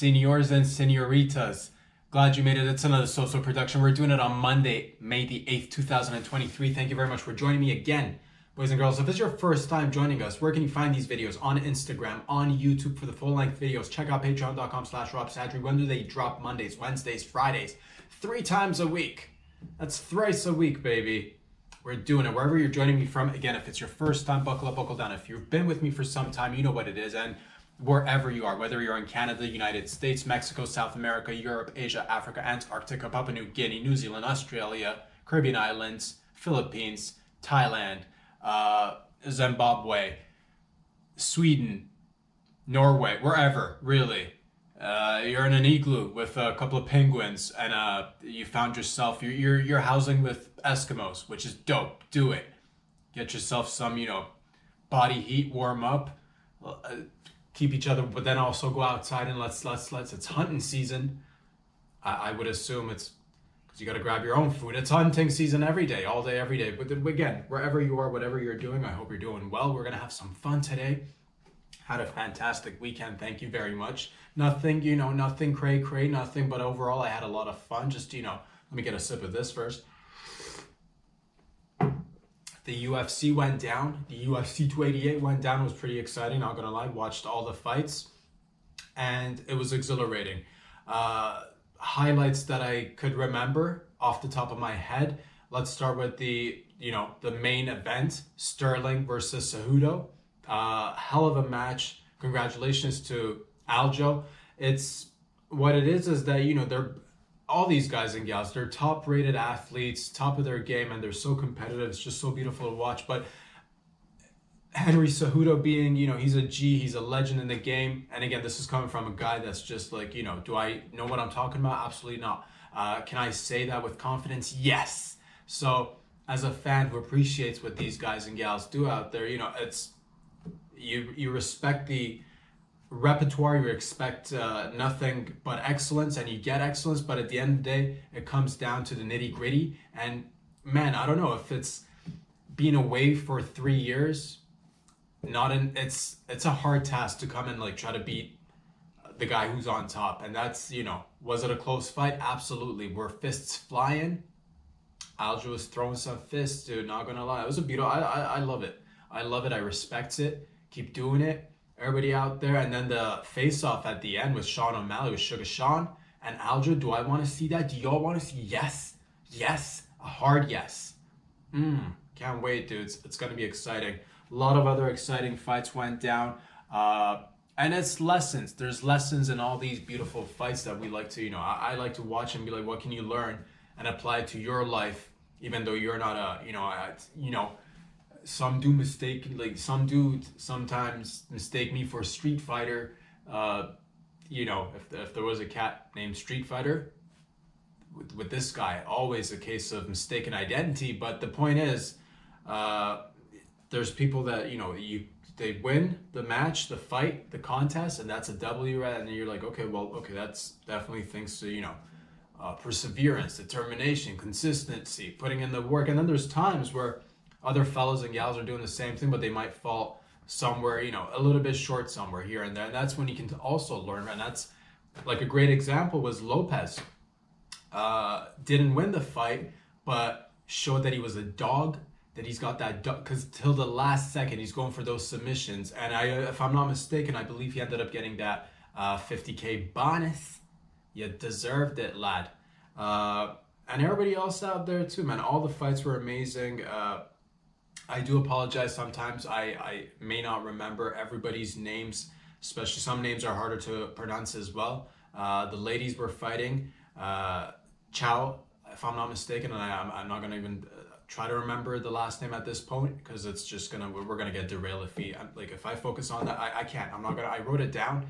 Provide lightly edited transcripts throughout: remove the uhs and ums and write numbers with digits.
Senors and senoritas, glad you made it. It's another social production. We're doing it on Monday, May the 8th, 2023. Thank you very much for joining me again, boys and girls. If it's your first time joining us, where can you find these videos? On Instagram, on YouTube for the full-length videos. Check out patreon.com/RobSadri. When do they drop? Mondays, Wednesdays, Fridays, 3 times a week. That's thrice a week, baby. We're doing it wherever you're joining me from. Again, if it's your first time, buckle up, buckle down. If you've been with me for some time, you know what it is. And wherever you are, whether you're in Canada, United States, Mexico, South America, Europe, Asia, Africa, Antarctica, Papua New Guinea, New Zealand, Australia, Caribbean Islands, Philippines, Thailand, Zimbabwe, Sweden, Norway, wherever, really. You're in an igloo with a couple of penguins and you found yourself, you're housing with Eskimos, which is dope. Do it. Get yourself some, body heat, warm up, keep each other, but then also go outside and let's it's hunting season. I would assume it's because you got to grab your own food. It's hunting season every day, all day, every day. But then again, wherever you are, whatever you're doing, I hope you're doing well. We're going to have some fun today. Had a fantastic weekend. Thank you very much. Nothing, nothing cray, nothing. But overall, I had a lot of fun. Just, let me get a sip of this first. The UFC went down. The UFC 288 went down. It was pretty exciting. Not going to lie. Watched all the fights. And it was exhilarating. Highlights that I could remember off the top of my head. Let's start with the main event. Sterling versus Cejudo. Hell of a match. Congratulations to Aljo. It's what it is that they're all these guys and gals, they're top rated athletes, top of their game, and they're so competitive. It's just so beautiful to watch. But Henry Cejudo being, he's a G, he's a legend in the game. And again, this is coming from a guy that's just like, do I know what I'm talking about? Absolutely not. Can I say that with confidence? Yes. So as a fan who appreciates what these guys and gals do out there, it's you respect the repertoire, you expect nothing but excellence, and you get excellence. But at the end of the day, it comes down to the nitty gritty. And man, I don't know if it's being away for 3 years. It's a hard task to come and try to beat the guy who's on top. And that's was it a close fight? Absolutely. Were fists flying? Aljo was throwing some fists, dude. Not gonna lie, it was a beautiful. I love it. I love it. I respect it. Keep doing it. Everybody out there. And then the face-off at the end with Sean O'Malley, with Sugar Sean and Aljo. Do I want to see that? Do y'all want to see? Yes. Yes. A hard yes. Can't wait, dudes. It's going to be exciting. A lot of other exciting fights went down. And it's lessons. There's lessons in all these beautiful fights that we like to, I like to watch and be like, what can you learn and apply it to your life, even though you're not some do mistake, some dude sometimes mistake me for a Street Fighter. If there was a cat named Street Fighter, with this guy, always a case of mistaken identity. But the point is, there's people that, they win the match, the fight, the contest, and that's a W, right? And then you're like, okay, that's definitely thanks to, perseverance, determination, consistency, putting in the work. And then there's times where other fellows and gals are doing the same thing, but they might fall somewhere, a little bit short somewhere here and there. And that's when you can also learn. And that's like a great example was Lopez. Didn't win the fight, but showed that he was a dog, that he's got that dog, because till the last second, he's going for those submissions. And if I'm not mistaken, I believe he ended up getting that $50K bonus. You deserved it, lad. And everybody else out there too, man. All the fights were amazing. I do apologize sometimes. I may not remember everybody's names, especially some names are harder to pronounce as well. The ladies were fighting. Chow, if I'm not mistaken, and I'm not going to even try to remember the last name at this point, because it's just we're going to get derailed if I focus on that. I can't. I wrote it down,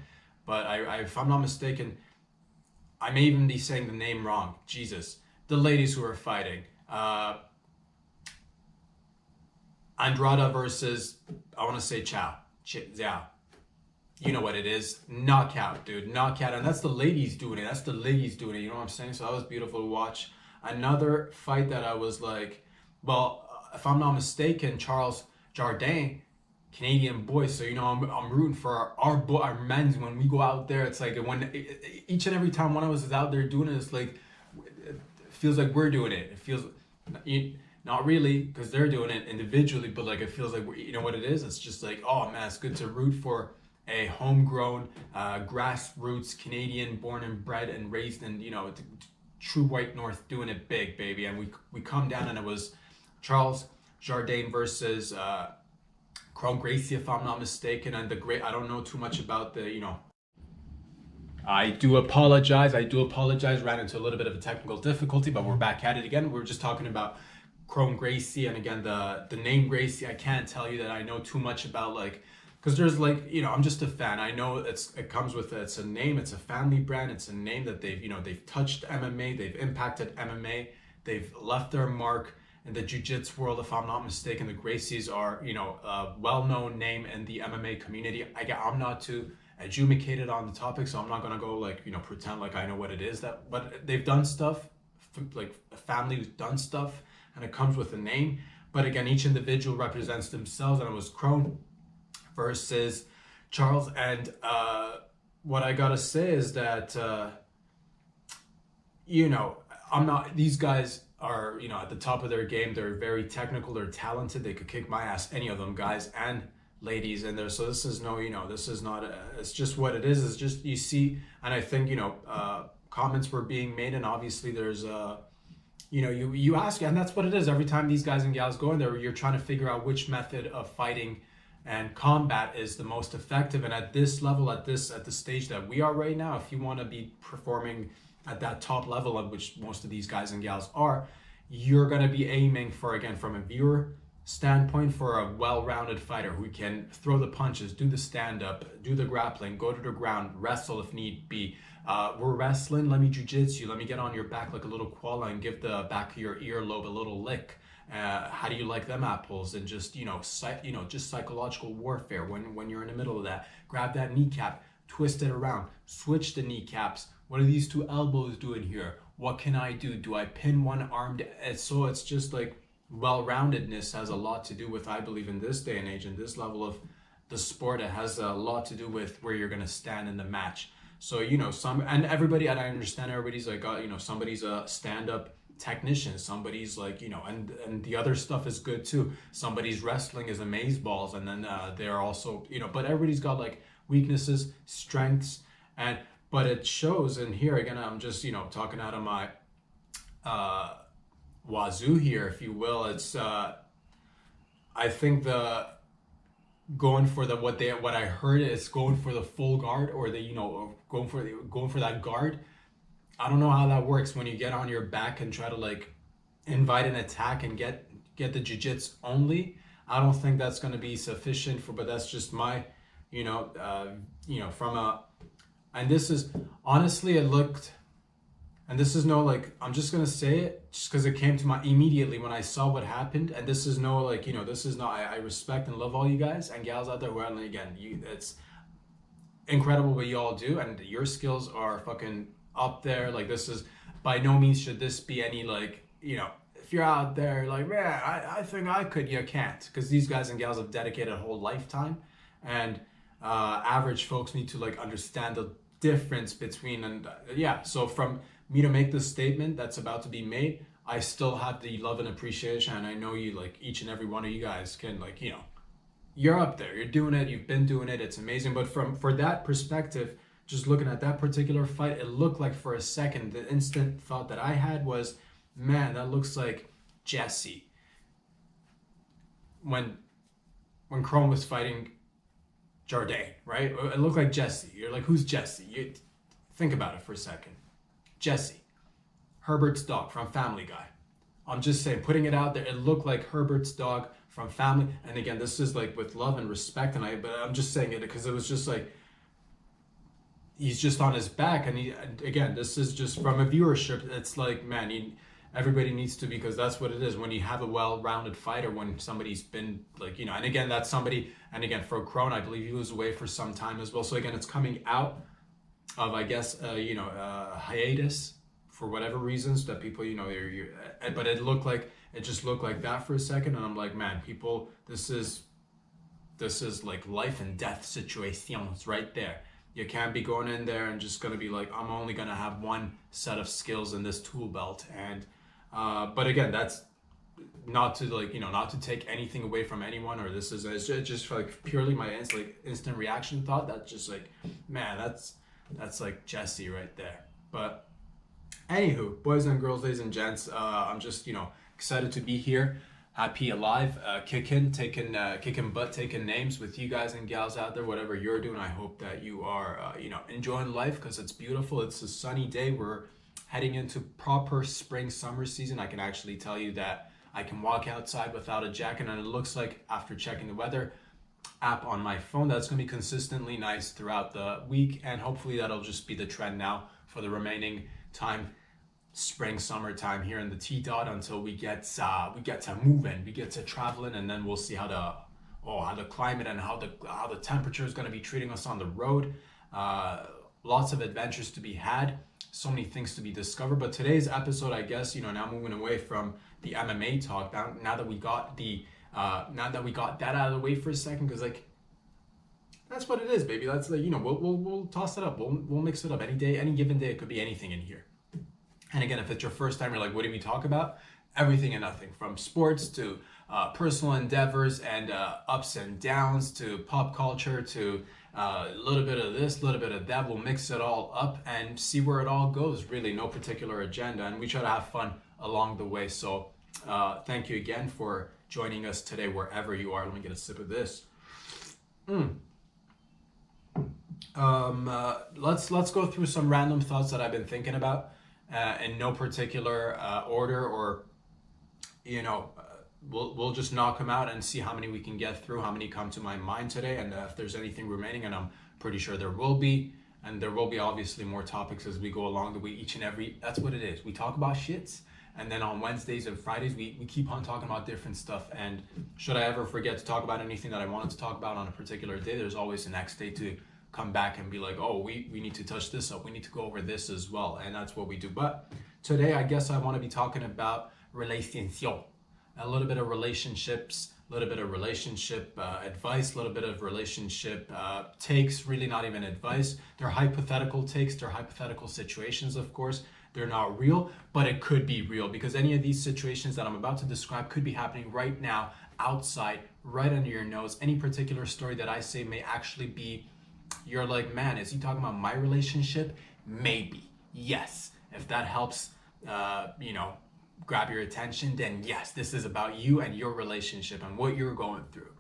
but if I'm not mistaken, I may even be saying the name wrong. Jesus. The ladies who are fighting. Andrada versus, I want to say Chow. Yeah. You know what it is. Knockout, dude. Knockout. And that's the ladies doing it. You know what I'm saying? So that was beautiful to watch. Another fight that I was like, well, if I'm not mistaken, Charles Jourdain Canadian boys. So, I'm rooting for our men's when we go out there. It's like when each and every time one of us is out there doing it, it's like, it feels like we're doing it. It feels, not really, because they're doing it individually, but like, it feels like, you know what it is? It's just like, oh man, it's good to root for a homegrown, grassroots Canadian, born and bred and raised in, true white north, doing it big, baby. And we come down, and it was Charles Jourdain versus Chrome Gracie, if I'm not mistaken. And I don't know too much about I do apologize. Ran into a little bit of a technical difficulty, but we're back at it again. We're just talking about Chrome Gracie, and again, the name Gracie. I can't tell you that I know too much about, like, because there's like, I'm just a fan. I know it comes with it's a name, it's a family brand, it's a name that they've touched MMA, they've impacted MMA, they've left their mark in the jiu-jitsu world. If I'm not mistaken, the Gracies are a well-known name in the MMA community. I'm not too educated on the topic, so I'm not gonna go like pretend like I know what it is, but they've done stuff, like a family who's done stuff, and it comes with a name. But again, each individual represents themselves, and it was Crone versus Charles. And what I gotta say is that these guys are at the top of their game. They're very technical, they're talented, they could kick my ass, any of them, guys and ladies in there. So this is this is not it's just what it is. It's just, you see, and I think comments were being made, and obviously there's you ask, and that's what it is. Every time these guys and gals go in there, you're trying to figure out which method of fighting and combat is the most effective. And at this level, at the stage that we are right now, if you want to be performing at that top level, of which most of these guys and gals are, you're going to be aiming for, again, from a viewer standpoint, for a well-rounded fighter who can throw the punches, do the stand-up, do the grappling, go to the ground, wrestle if need be. We're wrestling, let me jiu-jitsu, let me get on your back like a little koala and give the back of your earlobe a little lick. How do you like them apples? And just just psychological warfare when you're in the middle of that. Grab that kneecap, twist it around, switch the kneecaps. What are these two elbows doing here? What can I do? Do I pin one arm? So it's just like, well-roundedness has a lot to do with, I believe, in this day and age, in this level of the sport, it has a lot to do with where you're going to stand in the match. So and everybody, and I understand everybody's like, somebody's a stand-up technician, somebody's like, and the other stuff is good too. Somebody's wrestling is amazeballs, and then they're also, but everybody's got like weaknesses, strengths, but it shows. And here again, I'm just talking out of my wazoo here, if you will. It's I think going for what I heard is going for the full guard, or going for that guard. I don't know how that works when you get on your back and try to like invite an attack and get the jiu-jitsu only. I don't think that's going to be sufficient but that's just my from a, and this is honestly, it looked, and this is no, like, I'm just gonna say it just because it came to my immediately when I saw what happened. And this is no, like, this is not, I respect and love all you guys and gals out there who are, and again, it's incredible what you all do, and your skills are fucking up there. Like, this is, by no means should this be any, like, if you're out there like, man, I think I could, you can't, because these guys and gals have dedicated a whole lifetime, and average folks need to like understand the difference between, and so from me to make this statement that's about to be made, I still have the love and appreciation, and I know you, like, each and every one of you guys can, like, you're up there, you're doing it, you've been doing it, it's amazing. But for that perspective, just looking at that particular fight, it looked like, for a second, the instant thought that I had was, man, that looks like Jesse when Chrome was fighting Jourdain, right? It looked like Jesse. You're like, who's Jesse? You think about it for a second. Jesse, Herbert's dog from Family Guy. I'm just saying, putting it out there, it looked like Herbert's dog from Family. And again, this is like with love and respect, but I'm just saying it because it was just like, he's just on his back, and again, this is just from a viewership. It's like, man, everybody needs to, because that's what it is when you have a well-rounded fighter, when somebody's been like, and again, that's somebody, and again, for Crone, I believe he was away for some time as well. So again, it's coming out of, I guess, hiatus for whatever reasons that people, but it just looked like that for a second. And I'm like, man, people, this is This is like life and death situations right there. You can't be going in there and just gonna be like, I'm only gonna have one set of skills in this tool belt. And but again, that's not to like, not to take anything away from anyone, or this is it's just like purely my instant reaction thought. That's just like, man, that's like Jesse right there. But anywho, boys and girls, ladies and gents, I'm just excited to be here, happy, alive, kicking butt, taking names with you guys and gals out there, whatever you're doing. I hope that you are enjoying life, because it's beautiful. It's a sunny day. We're heading into proper spring summer season. I can actually tell you that I can walk outside without a jacket, and it looks like, after checking the weather app on my phone, that's going to be consistently nice throughout the week, and hopefully that'll just be the trend now for the remaining time, spring summertime here in the T-dot, until we get to moving, we get to traveling, and then we'll see how the climate and how the temperature is going to be treating us on the road. Lots of adventures to be had, so many things to be discovered. But today's episode, I guess, now moving away from the MMA talk, now that we got that out of the way for a second, because like, that's what it is, baby. That's like, we'll toss it up, we'll mix it up any day, any given day. It could be anything in here. And again, if it's your first time, you're like, what do we talk about? Everything and nothing, from sports to personal endeavors and ups and downs, to pop culture, to a little bit of this, a little bit of that. We'll mix it all up and see where it all goes. Really, no particular agenda, and we try to have fun along the way. So thank you again for joining us today, wherever you are. Let me get a sip of this. Let's go through some random thoughts that I've been thinking about, in no particular order, or we'll just knock them out and see how many we can get through, how many come to my mind today, and if there's anything remaining, and I'm pretty sure there will be, and there will be obviously more topics as we go along the way. That's what it is. We talk about shits, and then on Wednesdays and Fridays we keep on talking about different stuff. And should I ever forget to talk about anything that I wanted to talk about on a particular day, there's always the next day to come back and be like, oh, we need to touch this up, we need to go over this as well, and that's what we do. But today, I guess I want to be talking about relationship, a little bit of relationships, a little bit of relationship advice, a little bit of relationship takes. Really not even advice, they're hypothetical takes, they're hypothetical situations. Of course, they're not real, but it could be real, because any of these situations that I'm about to describe could be happening right now, outside, right under your nose. Any particular story that I say may actually be, you're like, man, is he talking about my relationship? Maybe, yes. If that helps, grab your attention, then yes, this is about you and your relationship and what you're going through.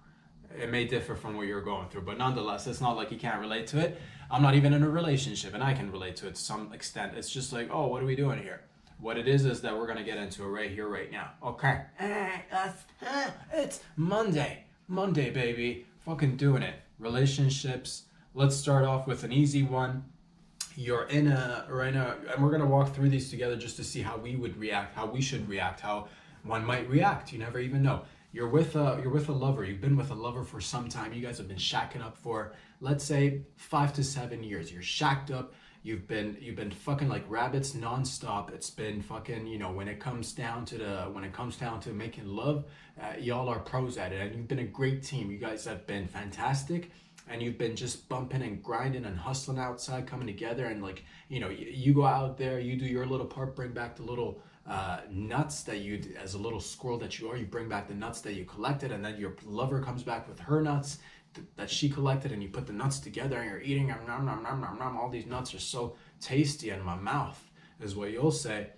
It may differ from what you're going through, but nonetheless, it's not like you can't relate to it. I'm not even in a relationship, and I can relate to it to some extent. It's just like, oh, what are we doing here? What it is that we're gonna get into it right here, right now. Okay, it's Monday, baby, fucking doing it. Relationships. Let's start off with an easy one. You're in a right now, and we're gonna walk through these together just to see how we would react, how we should react, how one might react. You never even know. You're with a lover. You've been with a lover for some time. You guys have been shacking up for, let's say, 5 to 7 years. You're shacked up. You've been fucking like rabbits nonstop. It's been fucking, when it comes down to making love, y'all are pros at it, and you've been a great team. You guys have been fantastic. And you've been just bumping and grinding and hustling outside, coming together, and like, you go out there, you do your little part, bring back the little nuts that you, as a little squirrel that you are, you bring back the nuts that you collected, and then your lover comes back with her nuts that she collected, and you put the nuts together, and you're eating them, nom, nom, nom, nom, nom. All these nuts are so tasty in my mouth, is what you'll say.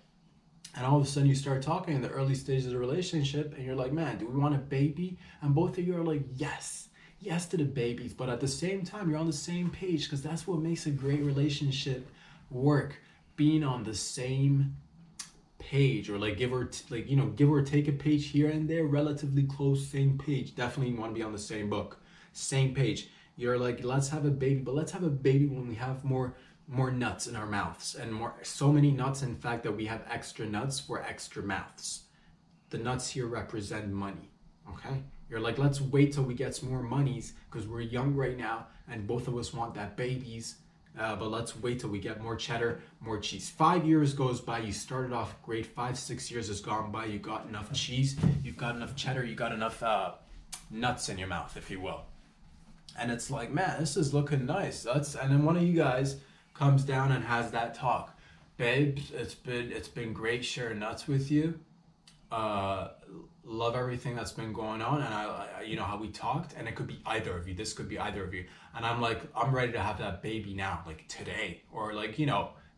And all of a sudden you start talking in the early stages of the relationship, and you're like, man, do we want a baby? And both of you are like, yes to the babies, but at the same time you're on the same page, because that's what makes a great relationship work, being on the same page, or like give or take a page here and there, relatively close, same page. Definitely you want to be on the same book, same page. You're like, let's have a baby, but let's have a baby when we have more nuts in our mouths, and so many nuts, in fact, that we have extra nuts for extra mouths. The nuts here represent money. Okay, you're like, let's wait till we get some more monies, because we're young right now and both of us want that babies, but let's wait till we get more cheddar, more cheese. 5 years goes by, you started off great. 5, 6 years has gone by, you got enough cheese, you've got enough cheddar, you got enough nuts in your mouth, if you will. And it's like, man, this is looking nice. And then one of you guys comes down and has that talk. Babes, it's been great sharing nuts with you. uh Love everything that's been going on, and you know how we talked, and it could be either of you. This could be either of you, and I'm like, I'm ready to have that baby now, like today, or like,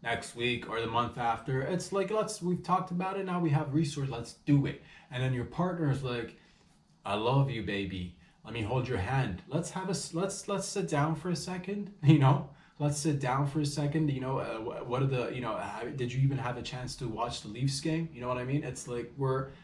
next week or the month after. It's like, we've talked about it, now we have resource, let's do it. And then your partner is like, I love you, baby. Let me hold your hand. Let's sit down for a second. Let's sit down for a second. What are the did you even have a chance to watch the Leafs game? You know what I mean? It's like,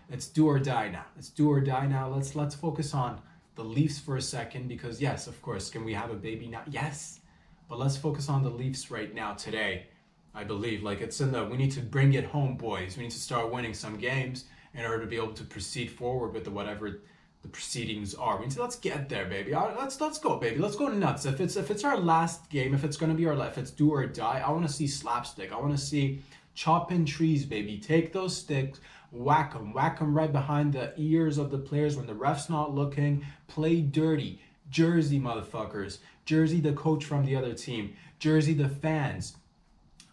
it's do or die now. It's do or die now. Let's focus on the Leafs for a second, because yes, of course, can we have a baby now? Yes, but let's focus on the Leafs right now today. I believe, like, we need to bring it home, boys. We need to start winning some games in order to be able to proceed forward with whatever the proceedings are. Let's get there, baby. Let's go, baby. Let's go nuts. If it's our last game, if it's gonna be if it's do or die, I want to see slapstick. I want to see chopping trees, baby. Take those sticks, whack them right behind the ears of the players when the ref's not looking. Play dirty, Jersey motherfuckers. Jersey the coach from the other team. Jersey the fans.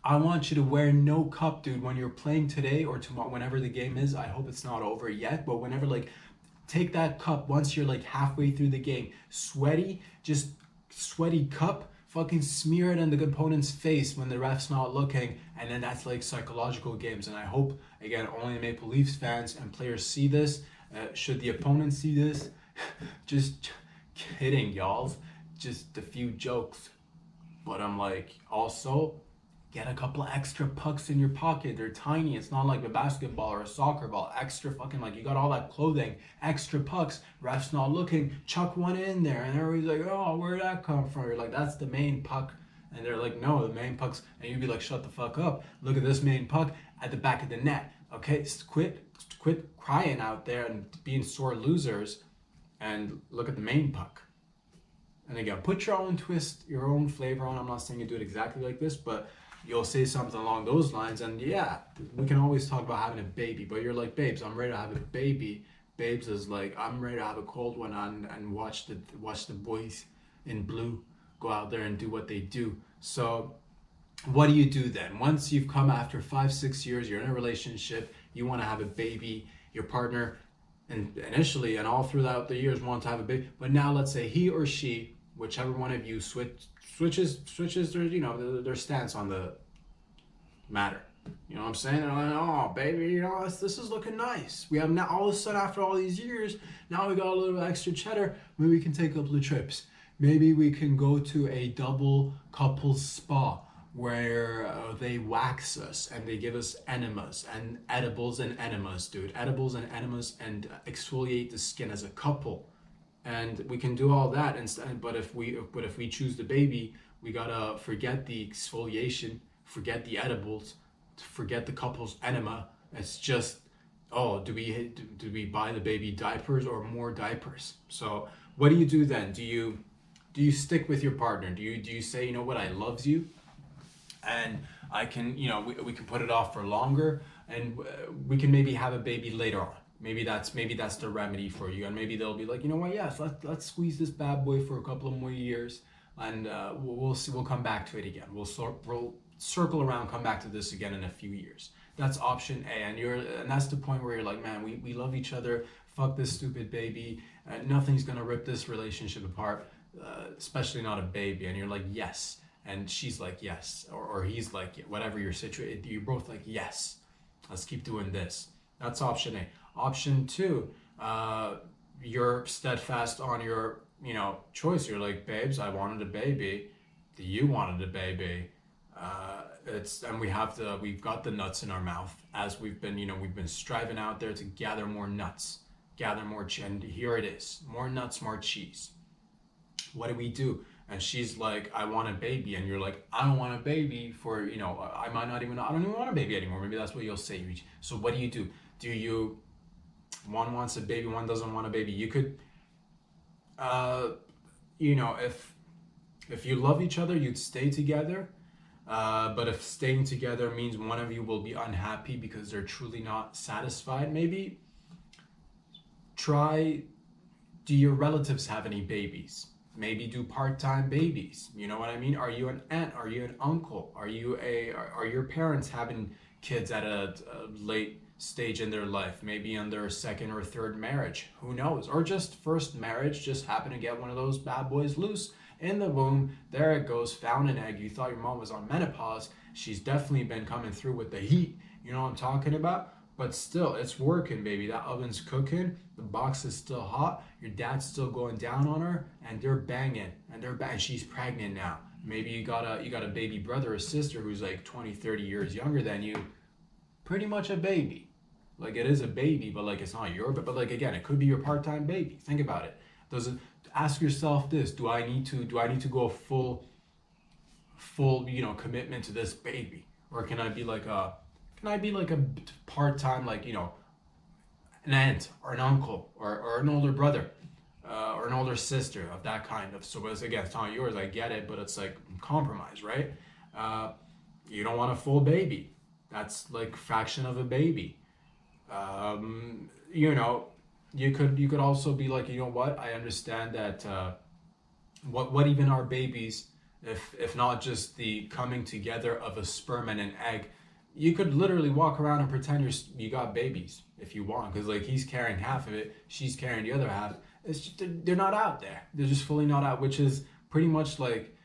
I want you to wear no cup, dude, when you're playing today or tomorrow, whenever the game is. I hope it's not over yet, but whenever, like, take that cup once you're like halfway through the game. Just sweaty cup, fucking smear it in the opponent's face when the ref's not looking, and then that's like psychological games. And I hope, again, only the Maple Leafs fans and players see this. Should the opponent see this, just kidding, y'all. Just a few jokes. But I'm like, also, get a couple of extra pucks in your pocket. They're tiny. It's not like a basketball or a soccer ball. Extra fucking, like, you got all that clothing, extra pucks, ref's not looking, chuck one in there. And everybody's like, oh, where'd that come from? You're like, that's the main puck. And they're like, no, the main puck's, and you'd be like, shut the fuck up. Look at this main puck at the back of the net. Okay, quit crying out there and being sore losers, and look at the main puck. And again, put your own twist, your own flavor on. I'm not saying you do it exactly like this, but you'll say something along those lines. And yeah, we can always talk about having a baby, but you're like, babes, I'm ready to have a baby. Babes is like, I'm ready to have a cold one on and watch the boys in blue go out there and do what they do. So what do you do then? Once you've come after 5-6 years, you're in a relationship, you want to have a baby, your partner, and initially and all throughout the years want to have a baby, but now let's say he or she, whichever one of you, switches their, their stance on the matter. You know what I'm saying? They're like, oh, baby, this is looking nice. We have now, all of a sudden, after all these years, now we got a little extra cheddar. Maybe we can take a couple of trips. Maybe we can go to a double couple spa where they wax us and they give us enemas and edibles and enemas, dude. Edibles and enemas, and exfoliate the skin as a couple. And we can do all that instead. But if we choose the baby, we gotta forget the exfoliation, forget the edibles, forget the couple's enema. It's just, oh, do we buy the baby diapers or more diapers? So what do you do then? Do you stick with your partner? Do you say, you know what, I loves you, and I can, we can put it off for longer, and we can maybe have a baby later on. Maybe that's the remedy for you, and maybe they'll be like, you know what, yes, let's squeeze this bad boy for a couple of more years, and we'll see, we'll come back to it again. We'll circle around, come back to this again in a few years. That's option A, and that's the point where you're like, man, we love each other. Fuck this stupid baby. Nothing's gonna rip this relationship apart, especially not a baby. And you're like, yes, and she's like, yes, or he's like, whatever your situation. You're both like, yes, let's keep doing this. That's option A. Option 2, you're steadfast on your choice. You're like, babes, I wanted a baby. You wanted a baby. We've got the nuts in our mouth, as we've been striving out there to gather more nuts, gather more cheese, and here it is, more nuts, more cheese. What do we do? And she's like, I want a baby, and you're like, I don't want a baby for, I don't even want a baby anymore. Maybe that's what you'll say. So what do? Do you, one wants a baby, one doesn't want a baby? You could, if you love each other, you'd stay together. But if staying together means one of you will be unhappy because they're truly not satisfied, maybe try, do your relatives have any babies? maybe do part-time babies. You know what I mean? Are you an aunt? Are you an uncle? Are your parents having kids at a late stage in their life, maybe on their second or third marriage? Who knows? Or just first marriage, just happen to get one of those bad boys loose in the womb. There it goes, found an egg. You thought your mom was on menopause. She's definitely been coming through with the heat. You know what I'm talking about? But still, it's working, baby. That oven's cooking. The box is still hot. Your dad's still going down on her, and they're banging, and she's pregnant now. Maybe you got a baby brother or sister who's like 20, 30 years younger than you. Pretty much a baby. Like, it is a baby, but like, it's not your, but like, again, it could be your part-time baby. Think about it. Ask yourself this: do I need to go full, commitment to this baby, or can I be like a part-time, like, an aunt or an uncle or an older brother, or an older sister of that kind of. So again, it's not yours. I get it, but it's like compromise, right? You don't want a full baby. That's like fraction of a baby. You could also be like, you know what? I understand that. What even are babies if not just the coming together of a sperm and an egg? You could literally walk around and pretend you got babies if you want, because like he's carrying half of it, she's carrying the other half. It's just, they're not out there. They're just fully not out, which is pretty much like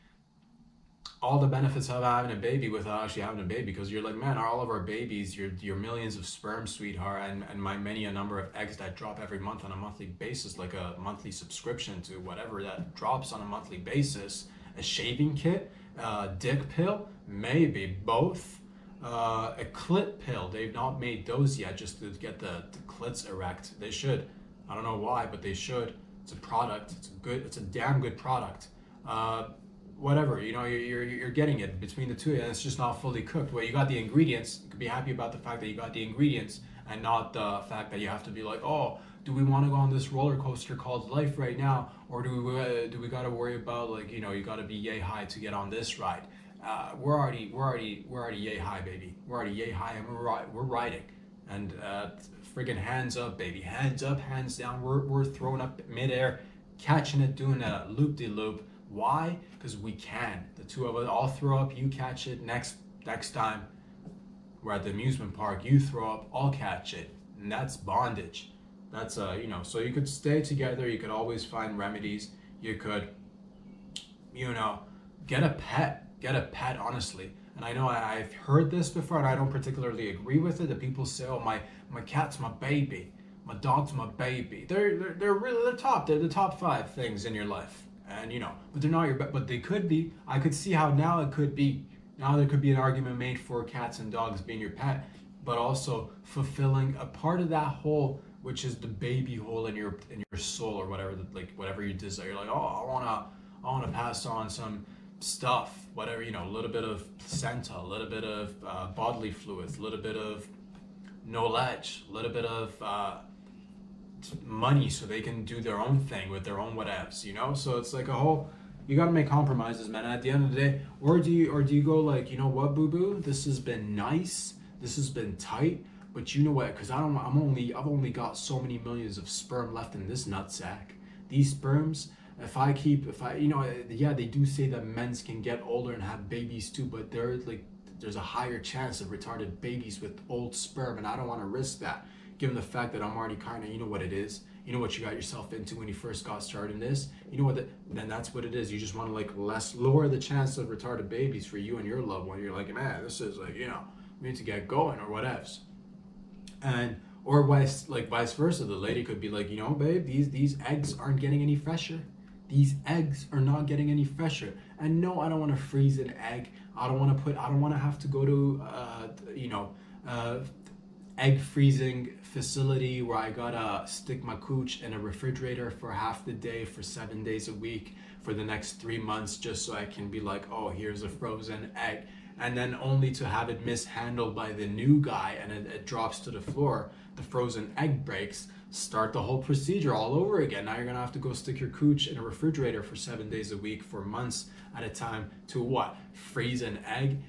all the benefits of having a baby without actually having a baby. Because you're like, man, are all of our babies your millions of sperm, sweetheart, and my many a number of eggs that drop every month on a monthly basis, like a monthly subscription to whatever that drops on a monthly basis, a shaving kit, dick pill, maybe both. A clit pill. They've not made those yet, just to get the clits erect. They should. I don't know why, but they should. It's a product. It's a damn good product. Whatever, you're getting it between the two, and it's just not fully cooked. Well, you got the ingredients. You could be happy about the fact that you got the ingredients, and not the fact that you have to be like, oh, do we want to go on this roller coaster called life right now, or do we got to worry about, like, you got to be yay high to get on this ride? We're already yay high, baby. We're already yay high, and we're riding. And friggin' hands up, baby. Hands up, hands down. We're throwing up midair, catching it, doing a loop-de-loop. Why? Because we can. The two of us, I'll throw up, you catch it. Next time we're at the amusement park, you throw up, I'll catch it. And that's bondage. That's so you could stay together. You could always find remedies. You could, get a pet. Get a pet, honestly. And I know I've heard this before, and I don't particularly agree with it. That people say, "Oh, my cat's my baby, my dog's my baby." They're really the top. They're the top 5 things in your life, and but they're not your. But they could be. I could see how now it could be. Now there could be an argument made for cats and dogs being your pet, but also fulfilling a part of that hole, which is the baby hole in your soul, or whatever. Like whatever you desire. You're like, oh, I wanna pass on some stuff, whatever, a little bit of placenta, a little bit of bodily fluids, a little bit of knowledge, a little bit of money, so they can do their own thing with their own whatevs, so it's like a whole, you got to make compromises, man, at the end of the day. Or do you go like, you know what, boo-boo, this has been nice, this has been tight, but you know what, because I've only got so many millions of sperm left in this nutsack. These sperms, they do say that men's can get older and have babies too, but there's a higher chance of retarded babies with old sperm, and I don't want to risk that, given the fact that I'm already kind of, you know what it is, you know what you got yourself into when you first got started in this, then that's what it is. You just want to lower the chance of retarded babies for you and your loved one. You're like, man, this is like, we need to get going, or whatevs. Or vice versa. The lady could be like, babe, these eggs aren't getting any fresher. These eggs are not getting any fresher. And no, I don't want to freeze an egg. I don't want to have to go to, egg freezing facility where I gotta stick my cooch in a refrigerator for half the day for 7 days a week for the next 3 months, just so I can be like, oh, here's a frozen egg. And then only to have it mishandled by the new guy, and it drops to the floor, the frozen egg breaks, start the whole procedure all over again. Now you're gonna have to go stick your cooch in a refrigerator for 7 days a week for months at a time to what? Freeze an egg?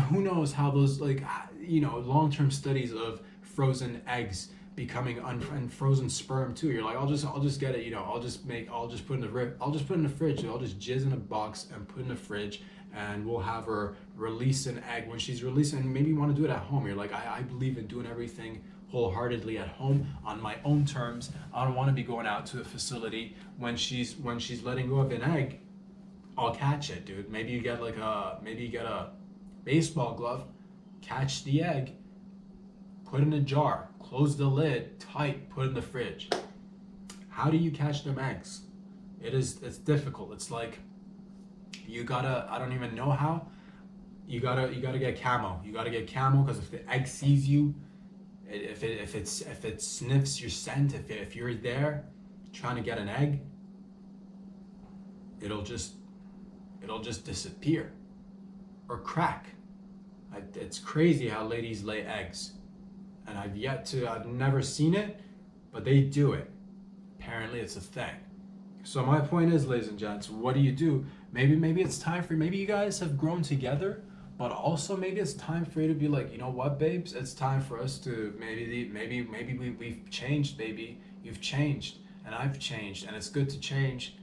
Who knows how those, long-term studies of frozen eggs becoming unfrozen sperm too. You're like, I'll just get it, you know, I'll just put in the fridge, I'll just jizz in a box and put in the fridge, and we'll have her release an egg when she's releasing. And maybe you want to do it at home. You're like, I believe in doing everything wholeheartedly at home on my own terms. I don't want to be going out to a facility when she's letting go of an egg. I'll catch it, dude. Maybe you get a baseball glove, catch the egg, put in a jar, close the lid tight, put in the fridge. How do you catch them eggs? It's difficult. It's like you gotta, I don't even know how. You gotta get camo. You gotta get camo, because if the egg sees you, if it sniffs your scent, if you're there trying to get an egg, it'll just disappear or crack. It's crazy how ladies lay eggs, and I've never seen it, but they do it. Apparently it's a thing. So my point is, ladies and gents, what do you do? Maybe it's time for, maybe you guys have grown together, but also maybe it's time for you to be like, you know what, babes, it's time for us to we've changed, baby. You've changed and I've changed, and it's good to change,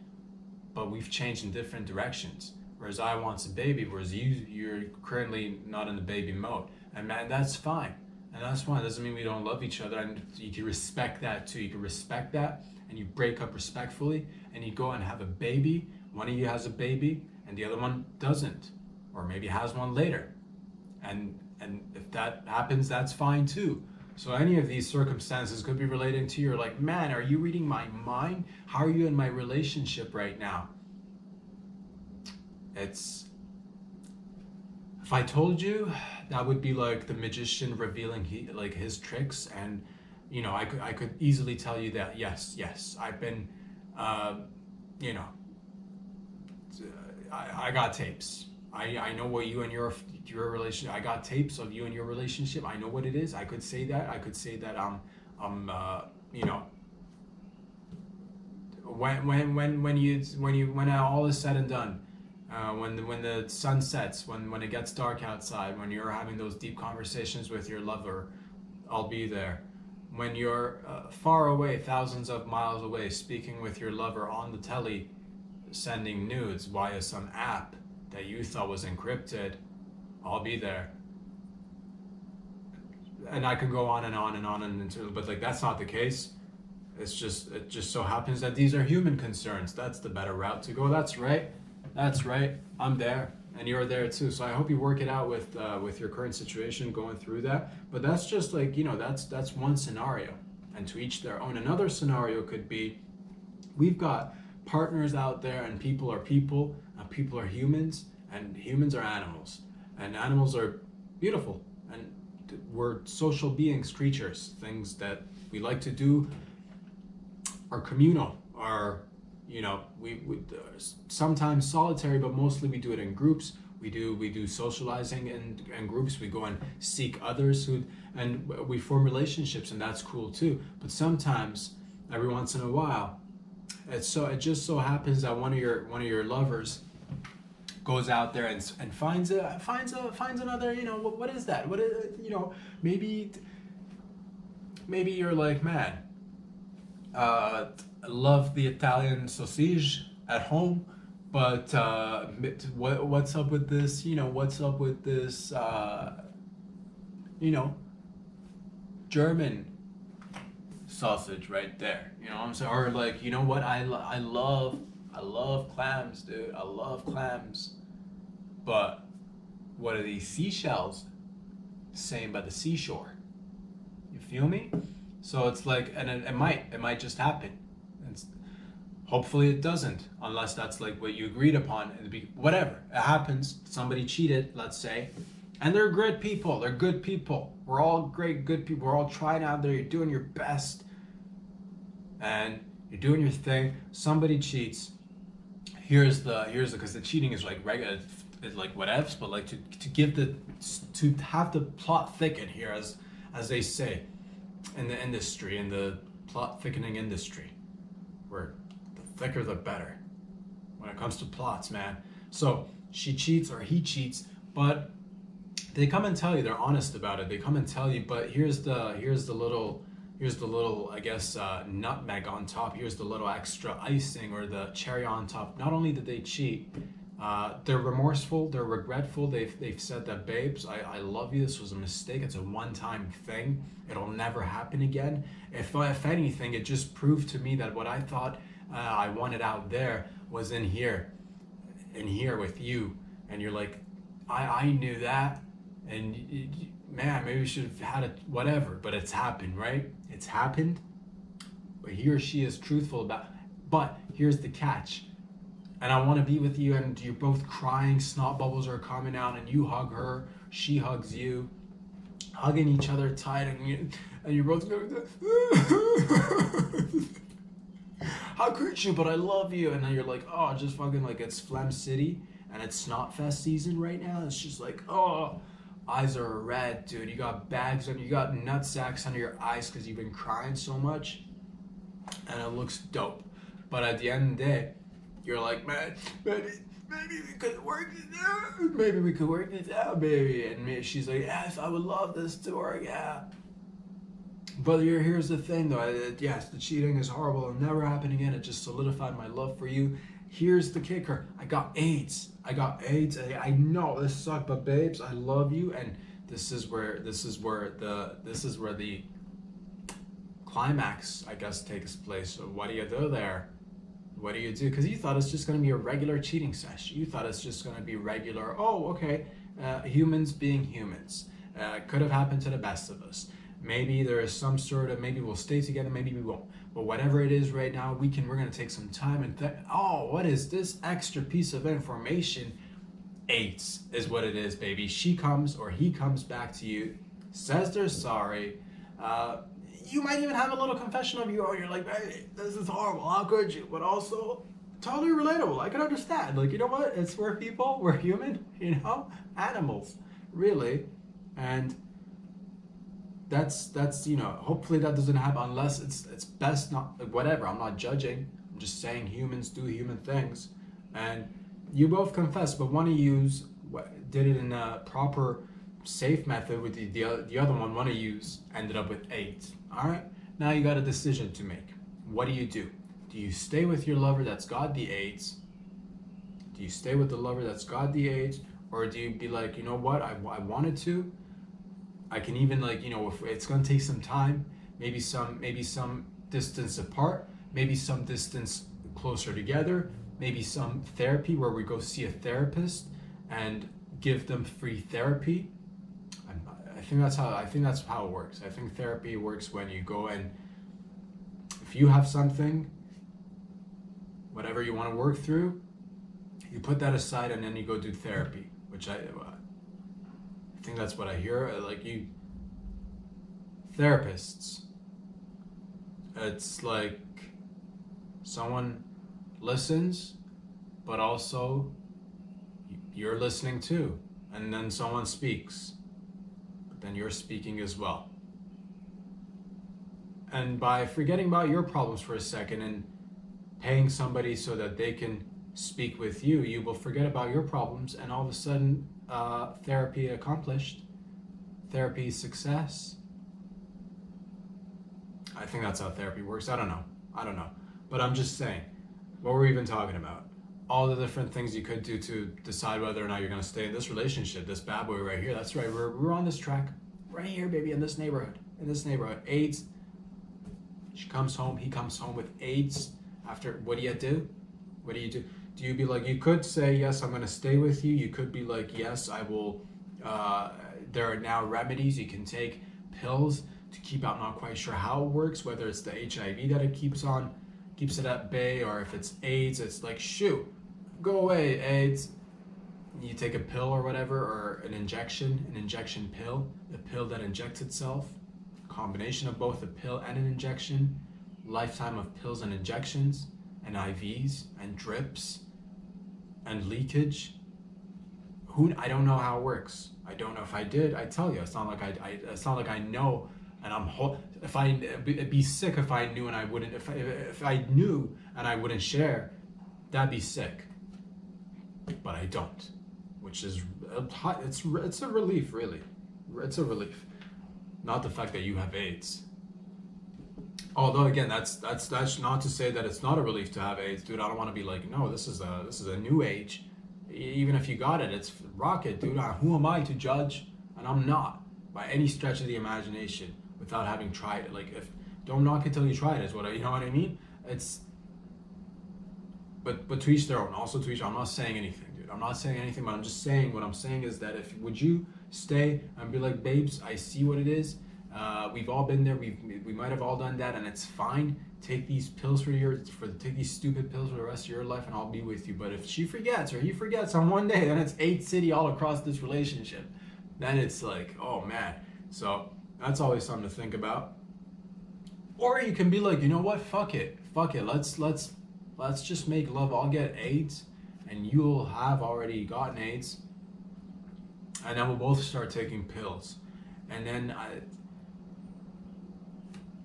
but we've changed in different directions. Whereas I want a baby, whereas you're currently not in the baby mode. And man, that's fine. And that's fine. It doesn't mean we don't love each other. And you can respect that too. You can respect that, and you break up respectfully, and you go and have a baby. One of you has a baby and the other one doesn't, or maybe has one later. And if that happens, that's fine too. So any of these circumstances could be relating to, you're like, man, are you reading my mind? How are you in my relationship right now? If I told you, that would be like the magician revealing his tricks, and you know, I could easily tell you that yes, I've been, you know, I got tapes. I know what you and your relationship. I got tapes of you and your relationship. I know what it is. I could say that. You know, when all is said and done, when the sun sets, when it gets dark outside, when you're having those deep conversations with your lover, I'll be there. When you're far away, thousands of miles away, speaking with your lover on the telly, sending nudes via some app that you thought was encrypted, I'll be there. And I can go on and on and on but like, that's not the case. It just so happens that these are human concerns. That's the better route to go. That's right. I'm there, and you're there too. So I hope you work it out with your current situation, going through that. But that's just like, you know, that's one scenario, and to each their own. Another scenario could be, we've got partners out there, and people are people, and people are humans, and humans are animals, and animals are beautiful, and we're social beings, creatures. Things that we like to do are communal, are, you know, we sometimes solitary, but mostly we do it in groups. We do socializing in groups. We go and seek others and we form relationships, and that's cool too. But sometimes, every once in a while, it just so happens that one of your lovers goes out there and finds another, you know, what is that? What is, you know, maybe you're like, man, I love the Italian sausage at home, but what's up with this? You know, what's up with this? You know, German sausage right there. You know what I'm saying? Or like, you know what? I love clams, dude. I love clams. But what are these seashells saying by the seashore? You feel me? So it's like, and it might just happen. Hopefully it doesn't, unless that's like what you agreed upon. Whatever, it happens. Somebody cheated, let's say, and they're good people. They're good people. We're all good people. We're all trying out there. You're doing your best, and you're doing your thing. Somebody cheats. Here's the because the cheating is like regular, it's like whatevs, but like to have the plot thicken here, as they say in the industry, in the plot thickening industry, where the thicker the better when it comes to plots, man. So she cheats or he cheats, but they come and tell you, they're honest about it. They come and tell you, but here's the here's the little, I guess, nutmeg on top. Here's the little extra icing or the cherry on top. Not only did they cheat, they're remorseful, they're regretful. They've said that, babes, I love you. This was a mistake. It's a one-time thing. It'll never happen again. If anything, it just proved to me that what I thought I wanted out there was in here with you. And you're like, I knew that, and man, maybe we should have had it, whatever. But it's happened, right? It's happened. But he or she is truthful about. But here's the catch. And I want to be with you, and you're both crying, snot bubbles are coming out, and you hug her, she hugs you, hugging each other tight, and you're both going, how could you, but I love you. And then you're like, oh, just fucking like it's Phlegm City, and it's Snot Fest season right now. It's just like, oh, eyes are red, dude. You got bags on, you got nut sacks under your eyes because you've been crying so much, and it looks dope. But at the end of the day, you're like, man, maybe we could work this out. Maybe we could work this out, baby. And she's like, yes, I would love this to work out. But here's the thing, though. Yes, the cheating is horrible. It'll never happen again. It just solidified my love for you. Here's the kicker. I got AIDS. I know this sucked, but babes, I love you. And this is where the climax, I guess, takes place. So what do you do there? What do you do? Because you thought it's just going to be a regular cheating session. You thought it's just going to be regular, oh, okay, humans being humans. Could have happened to the best of us. Maybe there is some sort of, maybe we'll stay together, maybe we won't. But whatever it is right now, we're going to take some time and oh, what is this extra piece of information? AIDS is what it is, baby. She comes or he comes back to you, says they're sorry. You might even have a little confession of your own. You're like, hey, this is horrible. How could you? But also, totally relatable. I can understand. Like, you know what? It's we're people. We're human. You know, animals, really. And that's hopefully that doesn't happen unless it's best not, whatever. I'm not judging. I'm just saying humans do human things. And you both confess, but one of you did it in a proper, safe method. With the other one of you ended up with AIDS. All right, now you got a decision to make. What do? Do you stay with your lover that's got the AIDS? Do you stay with the lover that's got the AIDS? Or do you be like, you know what, I wanted to, I can even, like, if it's gonna take some time, maybe some distance apart, maybe some distance closer together, maybe some therapy where we go see a therapist and give them free therapy. I think that's how it works. I think therapy works when you go and if you have something, whatever you want to work through, you put that aside and then you go do therapy, which I think that's what I hear. Like, you therapists, it's like someone listens, but also you're listening too, and then someone speaks, but then you're speaking as well. And by forgetting about your problems for a second and paying somebody so that they can speak with you, you will forget about your problems, and all of a sudden, therapy accomplished, therapy success. I think that's how therapy works. I don't know. But I'm just saying, what were we even talking about? All the different things you could do to decide whether or not you're going to stay in this relationship, this bad boy right here. That's right, we're on this track, right here, baby, in this neighborhood. AIDS. She comes home, he comes home with AIDS. After, what do you do? Do you be like, you could say, yes, I'm going to stay with you. You could be like, yes, I will. There are now remedies. You can take pills to keep out. Not quite sure how it works, whether it's the HIV that it keeps it at bay, or if it's AIDS, it's like, shoot, go away, AIDS. You take a pill or whatever, or an injection pill, a pill that injects itself, combination of both a pill and an injection, lifetime of pills and injections, and IVs and drips and leakage. I don't know how it works. I don't know. If I did, I'd tell you. It's not like I know, and it'd be sick if I knew and I wouldn't. If I knew and I wouldn't share, that'd be sick. But I don't, which is it's a relief, really. It's a relief. Not the fact that you have AIDS. Although again, that's not to say that it's not a relief to have AIDS, dude. I don't want to be like, no, this is a new age. Even if you got it, it's rocket, dude. Who am I to judge? And I'm not by any stretch of the imagination without having tried it. Like, if don't knock it till you try it is what you know what I mean. It's but to each their own. Also to each. I'm not saying anything, dude. I'm not saying anything, but I'm just saying what I'm saying is that if would you stay and be like, babes, I see what it is. We've all been there. We might have all done that, and it's fine. Take these pills take these stupid pills for the rest of your life, and I'll be with you. But if she forgets or he forgets on one day, then it's 8 city all across this relationship. Then it's like, oh man. So that's always something to think about. Or you can be like, you know what? Fuck it. Let's just make love. I'll get AIDS, and you'll have already gotten AIDS, and then we'll both start taking pills, and then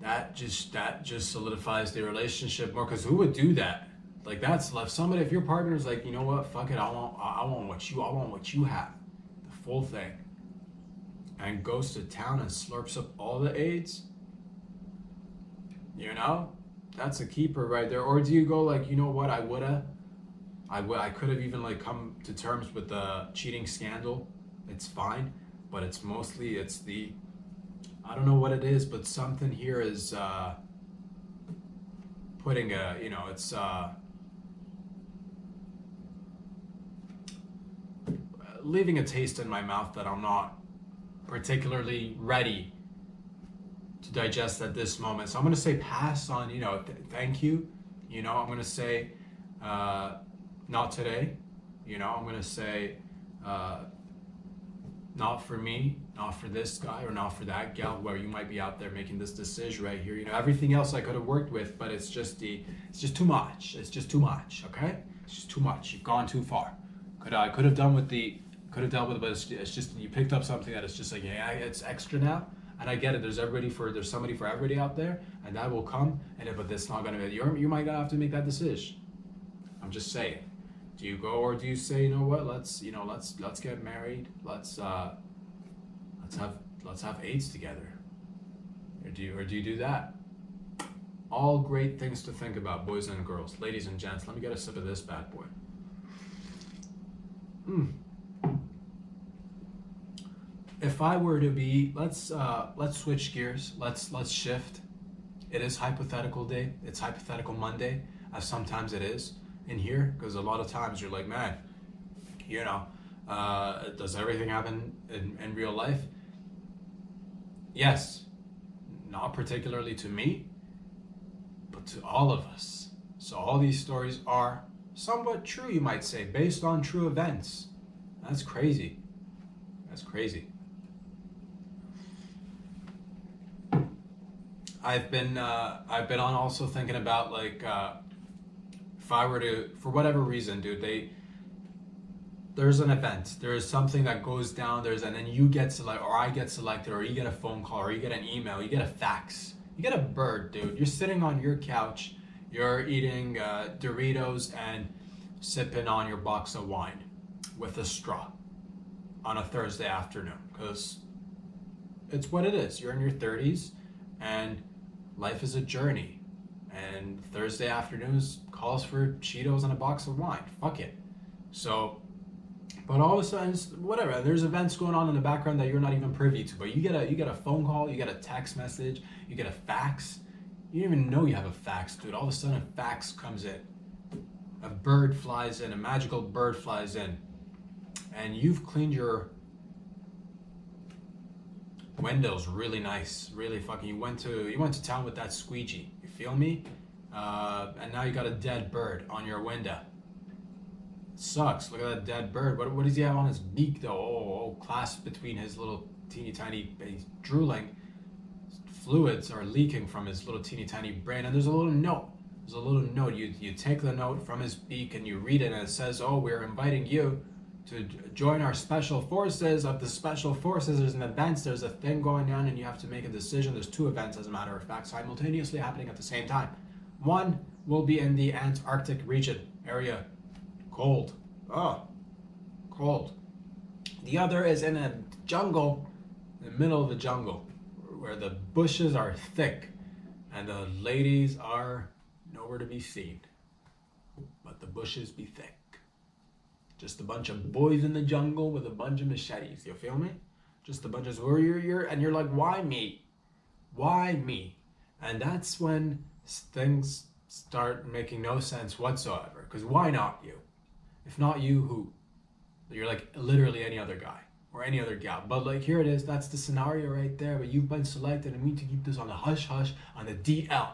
that just solidifies the relationship more. Because who would do that? Like, that's left somebody. If your partner's like, you know what, fuck it, I want what you have, the full thing, and goes to town and slurps up all the AIDS, you know, that's a keeper right there. Or do you go like, you know what, I could have even like come to terms with the cheating scandal. It's fine, but it's the I don't know what it is, but something here is putting it's leaving a taste in my mouth that I'm not particularly ready to digest at this moment. So I'm going to say pass on, thank you. I'm going to say not today. I'm going to say not for me, not for this guy, or not for that gal, where you might be out there making this decision right here. Everything else I could have worked with, but it's just too much. It's just too much, okay? It's just too much. You've gone too far. I could have dealt with it, but it's just, you picked up something that is just like, yeah, it's extra now. And I get it. There's somebody for everybody out there, and that will come. But that's not gonna be. You might have to make that decision. I'm just saying. Do you go, or do you say, you know what? Let's get married. Let's have AIDS together. Or do you do that? All great things to think about, boys and girls, ladies and gents. Let me get a sip of this bad boy. If I were to be, let's switch gears. Let's shift. It is hypothetical day. It's hypothetical Monday, as sometimes it is in here, because a lot of times you're like, man, does everything happen in real life? Yes, not particularly to me, but to all of us. So all these stories are somewhat true, you might say, based on true events. That's crazy. That's crazy. I've been on also thinking about, like, if I were to, for whatever reason, dude, there's an event, there is something that goes down, and then you get selected, or I get selected, or you get a phone call, or you get an email, you get a fax, you get a bird, dude. You're sitting on your couch, you're eating Doritos and sipping on your box of wine with a straw on a Thursday afternoon, because it's what it is. You're in your 30s, and life is a journey, and Thursday afternoons calls for Cheetos and a box of wine. Fuck it. So, but all of a sudden, whatever, there's events going on in the background that you're not even privy to, but you get a phone call, you get a text message, you get a fax. You don't even know you have a fax, dude. All of a sudden a fax comes in, a bird flies in, a magical bird flies in, and you've cleaned your windows really nice, really fucking. You went to town with that squeegee. You feel me? And now you got a dead bird on your window. It sucks. Look at that dead bird. What does he have on his beak though? Oh, clasped between his little teeny tiny. He's drooling. Fluids are leaking from his little teeny tiny brain, and there's a little note. You take the note from his beak and you read it, and it says, "Oh, we're inviting you to join our special forces. Of the special forces, there's an event, there's a thing going down, and you have to make a decision." There's 2 events, as a matter of fact, simultaneously happening at the same time. One will be in the Antarctic region area. Cold. Oh, cold. The other is in a jungle, in the middle of the jungle, where the bushes are thick, and the ladies are nowhere to be seen, but the bushes be thick. Just a bunch of boys in the jungle with a bunch of machetes. You feel me? Just a bunch of and you're like, why me? Why me? And that's when things start making no sense whatsoever. Because why not you? If not you, who? You're like literally any other guy or any other gal. But like here it is. That's the scenario right there. But you've been selected, and we need to keep this on the hush hush on the DL.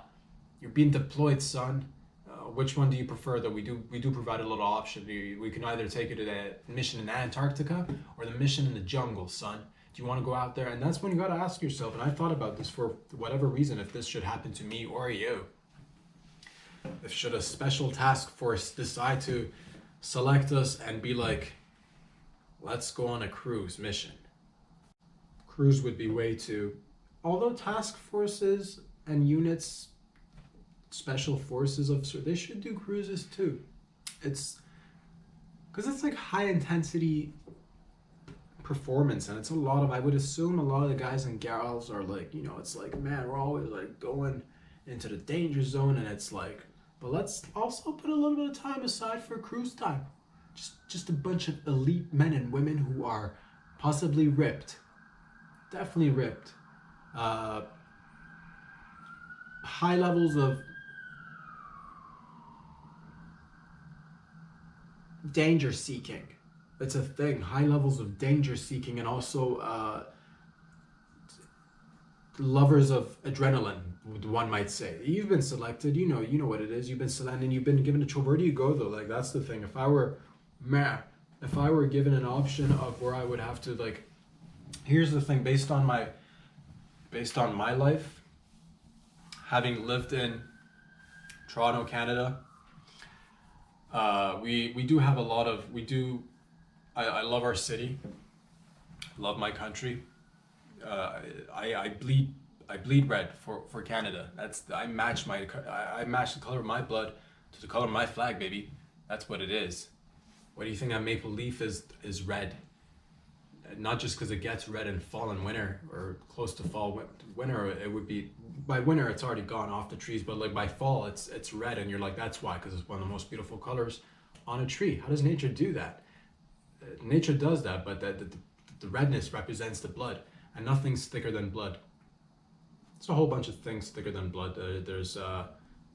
You're being deployed, son. Which one do you prefer? That we do provide a little option. We can either take you to the mission in Antarctica or the mission in the jungle, son. Do you want to go out there? And that's when you got to ask yourself, and I thought about this for whatever reason, if this should happen to me or you. If should a special task force decide to select us and be like, let's go on a cruise mission. Cruise would be way too, although task forces and units, special forces of they should do cruises too. It's because it's like high intensity performance, and it's a lot of, I would assume a lot of the guys and gals are like, you know, it's like, man, we're always like going into the danger zone, and it's like, but let's also put a little bit of time aside for cruise time. Just a bunch of elite men and women who are possibly ripped, definitely ripped, high levels of danger seeking. It's a thing. High levels of danger seeking, and also lovers of adrenaline, one might say. You've been selected. You know what it is. You've been selected, and you've been given a choice. Where do you go though? Like that's the thing. If I were given an option of where I would have to, like, here's the thing. Based on my life, having lived in Toronto, Canada. We do have a lot of, I love our city, love my country. I bleed red for Canada. I match the color of my blood to the color of my flag, baby. That's what it is. What do you think that maple leaf is red? Not just because it gets red in fall and winter, or close to fall, winter, it would be, by winter it's already gone off the trees, but like by fall it's red, and you're like, that's why, because it's one of the most beautiful colors on a tree. How does nature do that? Nature does that, but the redness represents the blood, and nothing's thicker than blood. There's a whole bunch of things thicker than blood. There's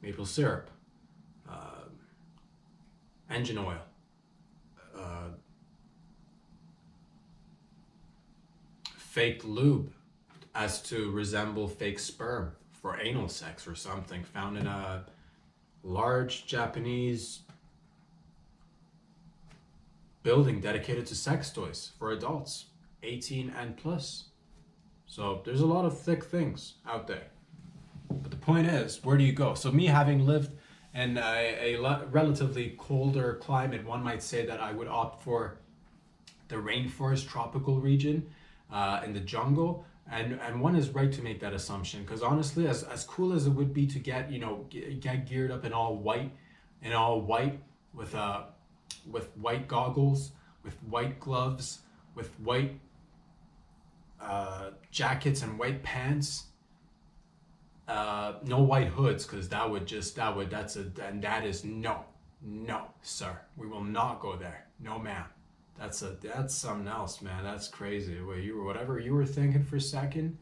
maple syrup, engine oil, fake lube as to resemble fake sperm for anal sex or something, found in a large Japanese building dedicated to sex toys for adults 18 and plus. So there's a lot of thick things out there, but the point is, where do you go? So me, having lived in a relatively colder climate, one might say that I would opt for the rainforest tropical region, in the jungle, and one is right to make that assumption, because honestly, as cool as it would be to get geared up in all white with white goggles, with white gloves, with white jackets and white pants, no white hoods, because that is no, sir, we will not go there. No, ma'am. That's something else, man. That's crazy. Whatever you were thinking for a second,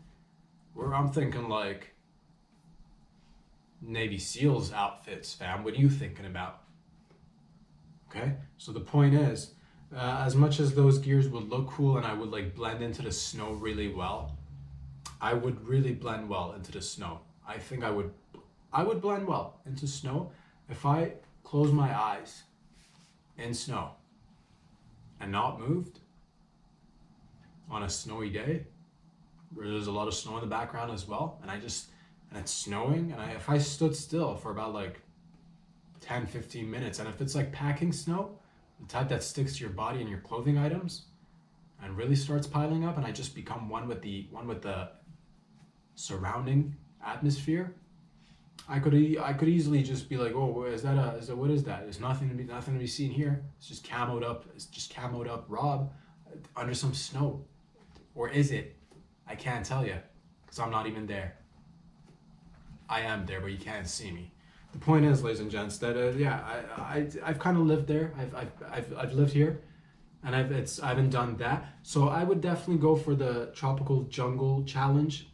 I'm thinking like Navy SEALs outfits, fam. What are you thinking about? Okay, so the point is, as much as those gears would look cool and I would like blend into the snow really well, I would really blend well into the snow. I think I would blend well into snow if I close my eyes in snow and not moved on a snowy day where there's a lot of snow in the background as well, and it's snowing, and if I stood still for about like 10-15 minutes, and if it's like packing snow, the type that sticks to your body and your clothing items and really starts piling up, and I just become one with the surrounding atmosphere, I could easily just be like, oh, what is that? There's nothing to be seen here. It's just camoed up Rob under some snow. Or is it? I can't tell you, because I'm not even there. I am there, but you can't see me. The point is, ladies and gents, that yeah, I've kind of lived there. I've lived here, and I haven't done that. So I would definitely go for the tropical jungle challenge.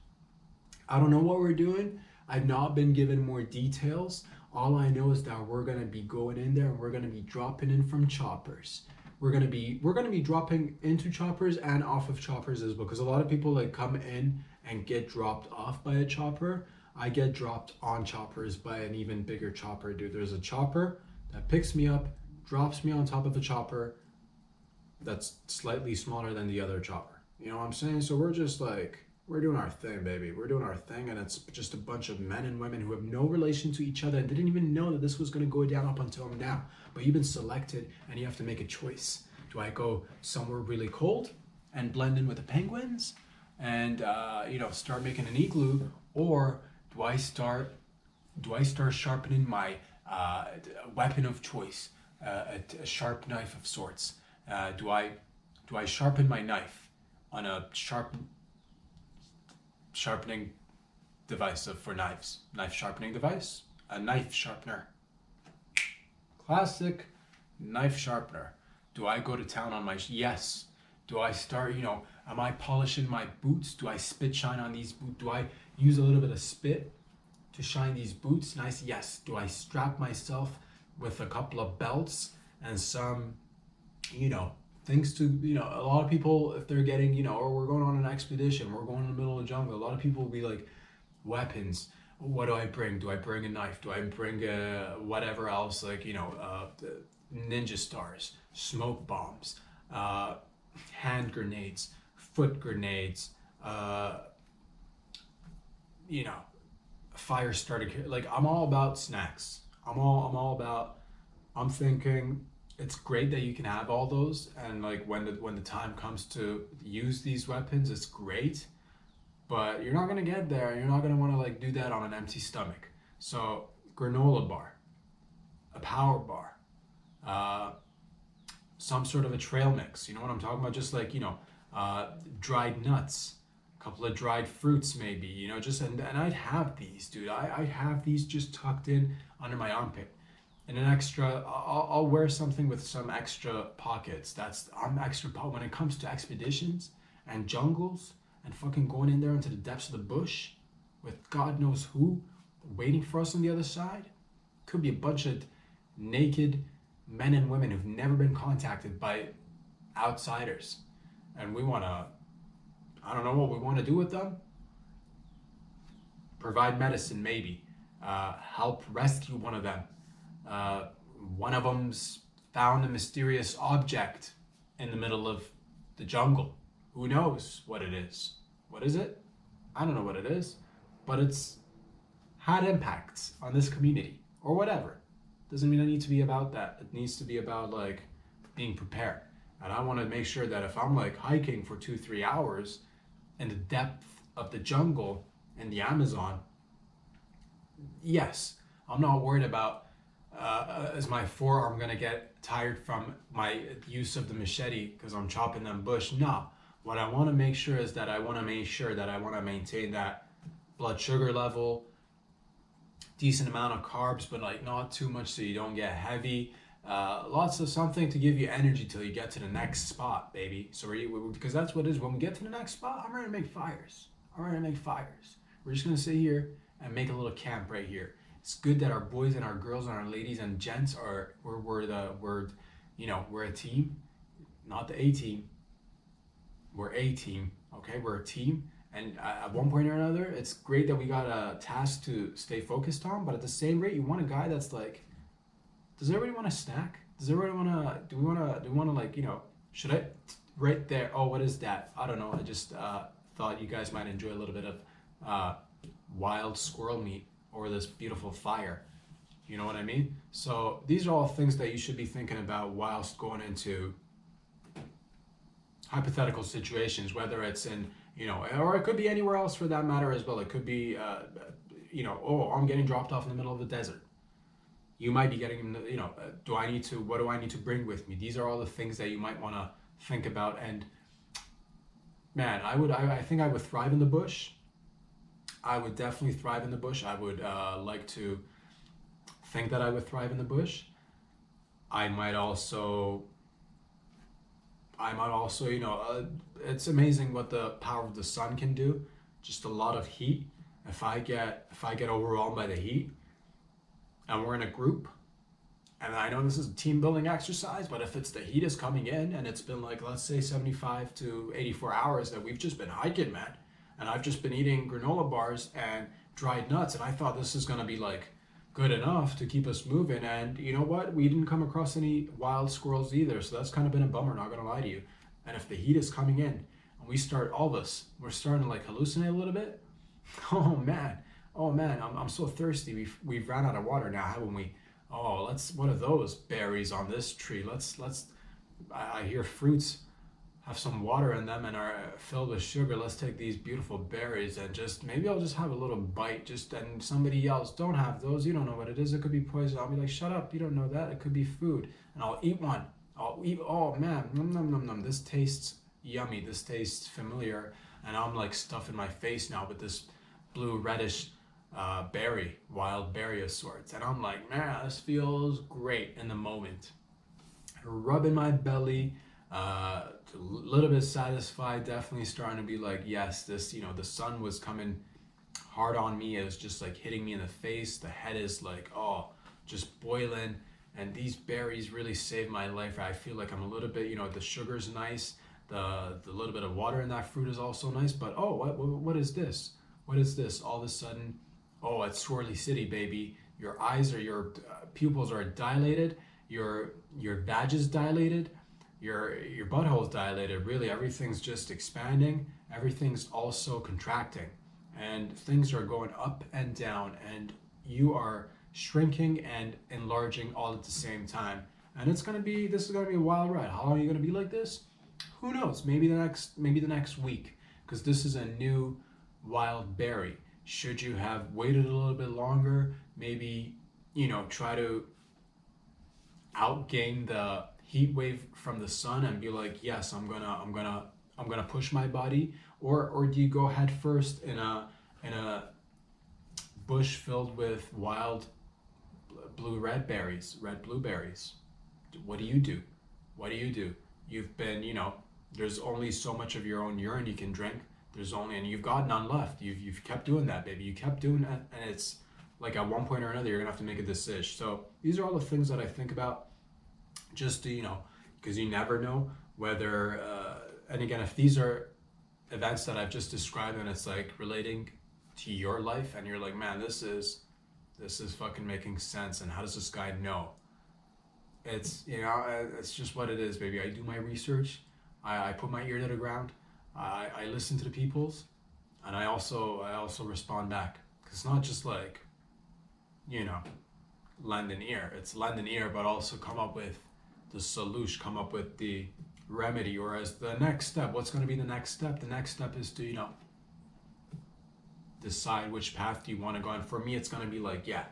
I don't know what we're doing. I've not been given more details. All I know is that we're gonna be going in there and we're gonna be dropping in from choppers. We're gonna be dropping into choppers and off of choppers as well. Because a lot of people like come in and get dropped off by a chopper. I get dropped on choppers by an even bigger chopper, dude. There's a chopper that picks me up, drops me on top of a chopper that's slightly smaller than the other chopper. You know what I'm saying? So we're just like, we're doing our thing, baby. We're doing our thing, and it's just a bunch of men and women who have no relation to each other and didn't even know that this was going to go down up until now. But you've been selected, and you have to make a choice. Do I go somewhere really cold and blend in with the penguins and start making an igloo, or do I start sharpening my weapon of choice, a sharp knife of sorts? Do I sharpen my knife on a sharpening device for knives? Knife sharpening device? A knife sharpener. Classic knife sharpener. Do I go to town on my yes? Do I start, am I polishing my boots? Do I spit shine on these boots? Do I use a little bit of spit to shine these boots nice? Yes. Do I strap myself with a couple of belts and some, things to, a lot of people, if they're getting, or we're going on an expedition, we're going in the middle of the jungle, a lot of people will be like, weapons. What do I bring? Do I bring a knife? Do I bring whatever else, like, ninja stars, smoke bombs, hand grenades, foot grenades, fire starter kit. Like, I'm all about snacks. I'm thinking it's great that you can have all those, and like when the time comes to use these weapons, it's great, but you're not gonna get there. You're not gonna want to like do that on an empty stomach. So granola bar, a power bar, some sort of a trail mix. You know what I'm talking about? Just like dried nuts, a couple of dried fruits, maybe. And I'd have these, dude. I'd have these just tucked in under my armpit. And an extra, I'll wear something with some extra pockets. I'm extra when it comes to expeditions and jungles and fucking going in there into the depths of the bush with God knows who waiting for us on the other side. Could be a bunch of naked men and women who've never been contacted by outsiders. And we want to, I don't know what we want to do with them. Provide medicine, maybe. Help rescue one of them. One of them's found a mysterious object in the middle of the jungle. Who knows what it is? What is it? I don't know what it is, but it's had impacts on this community or whatever. Doesn't mean it needs to be about that. It needs to be about like being prepared. And I want to make sure that if I'm like hiking for 2-3 hours in the depth of the jungle in the Amazon, yes, I'm not worried about is my forearm gonna get tired from my use of the machete because I'm chopping them bush? No. What I want to make sure is that I want to maintain that blood sugar level, decent amount of carbs, but like not too much so you don't get heavy. Lots of something to give you energy till you get to the next spot, baby. So because that's what it is. When we get to the next spot, I'm ready to make fires. We're just gonna sit here and make a little camp right here. It's good that our boys and our girls and our ladies and gents we're a team, not the A team. We're a team, okay? We're a team, and at one point or another, it's great that we got a task to stay focused on. But at the same rate, you want a guy that's like, does everybody want a snack? Do we want to like, should I right there? Oh, what is that? I don't know. I just thought you guys might enjoy a little bit of wild squirrel meat or this beautiful fire. You know what I mean? So these are all things that you should be thinking about whilst going into hypothetical situations, whether it's in, or it could be anywhere else for that matter as well. It could be, I'm getting dropped off in the middle of the desert. You might be getting, what do I need to bring with me? These are all the things that you might want to think about. And man, I think I would thrive in the bush. I would definitely thrive in the bush. I would like to think that I would thrive in the bush. I might also, it's amazing what the power of the sun can do. Just a lot of heat. If I get overwhelmed by the heat, and we're in a group, and I know this is a team building exercise, but if it's the heat is coming in and it's been like, let's say 75 to 84 hours that we've just been hiking, man, and I've just been eating granola bars and dried nuts, and I thought this is gonna be like good enough to keep us moving, and you know what? We didn't come across any wild squirrels either, so that's kind of been a bummer, not gonna lie to you. And if the heat is coming in and all of us, we're starting to like hallucinate a little bit. Oh man, I'm so thirsty. We've ran out of water now, haven't we? Oh, what are those berries on this tree? I hear fruits have some water in them and are filled with sugar. Let's take these beautiful berries and maybe I'll just have a little bite, and somebody else, don't have those. You don't know what it is. It could be poison. I'll be like, shut up. You don't know that. It could be food. And I'll eat one. Oh man, nom, nom, nom, nom. This tastes yummy. This tastes familiar. And I'm like stuffing my face now with this blue reddish wild berry of sorts. And I'm like, man, this feels great in the moment. Rubbing my belly, a little bit satisfied, definitely starting to be like, yes, the sun was coming hard on me. It was just like hitting me in the face. The head is like, oh, just boiling. And these berries really saved my life. I feel like I'm a little bit, the sugar's nice. The little bit of water in that fruit is also nice. But oh, what is this? What is this? All of a sudden, oh, it's swirly city, baby. Your pupils are dilated. Your vag is dilated. Your butthole is dilated. Really, everything's just expanding. Everything's also contracting, and things are going up and down, and you are shrinking and enlarging all at the same time. And this is gonna be a wild ride. How long are you gonna be like this? Who knows? Maybe the next week, because this is a new wild berry. Should you have waited a little bit longer, maybe try to outgain the heat wave from the sun and be like, yes, I'm gonna push my body, or do you go head first in a bush filled with wild red blueberries? What do you do? You've been, there's only so much of your own urine you can drink. And you've got none left. You've kept doing that, baby. You kept doing that, and it's like at one point or another, you're gonna have to make a decision. So these are all the things that I think about, just to, because you never know whether, and again, if these are events that I've just described and it's like relating to your life, and you're like, man, this is fucking making sense, and how does this guy know? It's, it's just what it is, baby. I do my research. I put my ear to the ground. I listen to the peoples, and I also respond back. Cause it's not just like, lend an ear. It's lend an ear, but also come up with the solution, come up with the remedy, or as the next step. What's going to be the next step? The next step is to, decide which path do you want to go. And for me, it's going to be like, yeah,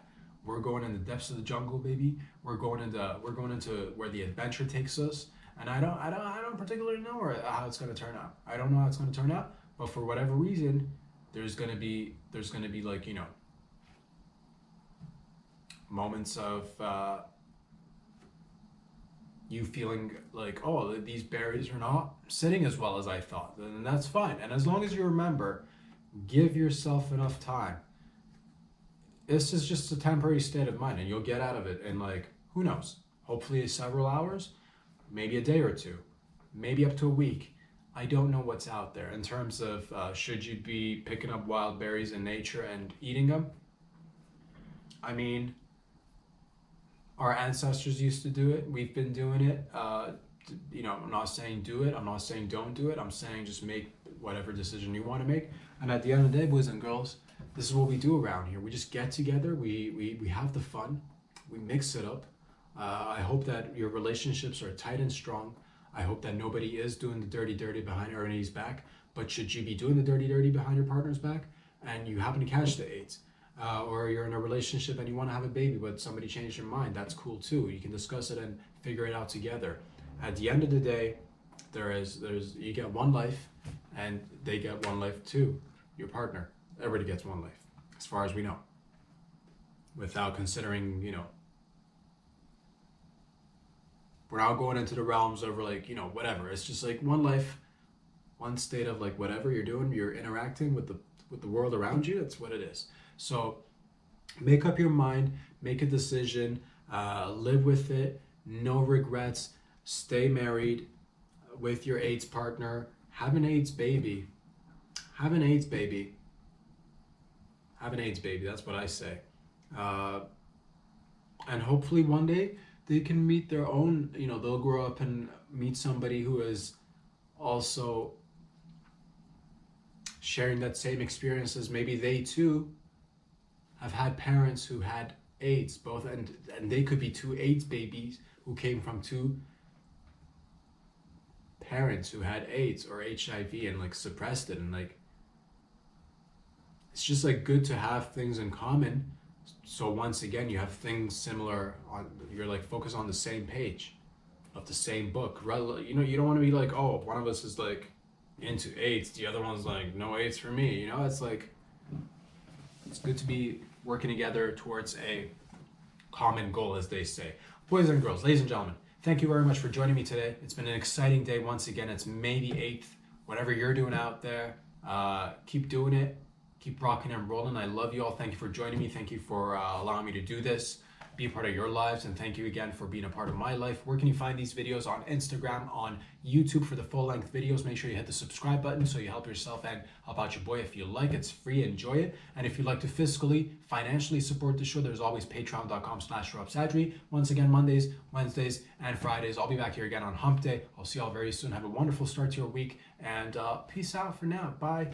we're going in the depths of the jungle, baby. We're going into where the adventure takes us. And I don't particularly know how it's going to turn out. I don't know how it's going to turn out, but for whatever reason, there's going to be like, moments of you feeling like, oh, these berries are not sitting as well as I thought, then that's fine. And as long as you remember, give yourself enough time. This is just a temporary state of mind, and you'll get out of it in, like, who knows, hopefully several hours, maybe a day or two, maybe up to a week. I don't know what's out there in terms of should you be picking up wild berries in nature and eating them. I mean, our ancestors used to do it. We've been doing it. I'm not saying do it. I'm not saying don't do it. I'm saying just make whatever decision you want to make. And at the end of the day, boys and girls, this is what we do around here. We just get together. We have the fun. We mix it up. I hope that your relationships are tight and strong. I hope that nobody is doing the dirty behind everybody's back. But should you be doing the dirty behind your partner's back, and you happen to catch the AIDS, or you're in a relationship and you want to have a baby, but somebody changed your mind, that's cool too. You can discuss it and figure it out together. At the end of the day, you get one life, and they get one life too, your partner. Everybody gets one life, as far as we know, without considering, we're not going into the realms of like, whatever. It's just like one life, one state of like whatever you're doing, you're interacting with the world around you. That's what it is. So make up your mind, make a decision, live with it, no regrets, stay married with your AIDS partner, have an AIDS baby, have an AIDS baby, have an AIDS baby. That's what I say. And hopefully one day they can meet their own, they'll grow up and meet somebody who is also sharing that same experience as maybe they too have had parents who had AIDS, both, and they could be two AIDS babies who came from two parents who had AIDS or HIV and like suppressed it, and like it's just like good to have things in common. So once again, you have things similar on, you're like focused on the same page of the same book. You don't want to be like, oh, one of us is like into AIDS, the other one's like, no AIDS for me. It's like, it's good to be working together towards a common goal, as they say. Boys and girls, ladies and gentlemen, thank you very much for joining me today. It's been an exciting day once again. It's May the 8th. Whatever you're doing out there, keep doing it. Keep rocking and rolling. I love you all. Thank you for joining me. Thank you for allowing me to do this, be a part of your lives, and thank you again for being a part of my life. Where can you find these videos? On Instagram, on YouTube for the full-length videos. Make sure you hit the subscribe button so you help yourself and help out your boy. If you like, it's free. Enjoy it. And if you'd like to fiscally, financially support the show, there's always patreon.com/RobSadri. Once again, Mondays, Wednesdays, and Fridays. I'll be back here again on Hump Day. I'll see you all very soon. Have a wonderful start to your week, and peace out for now. Bye.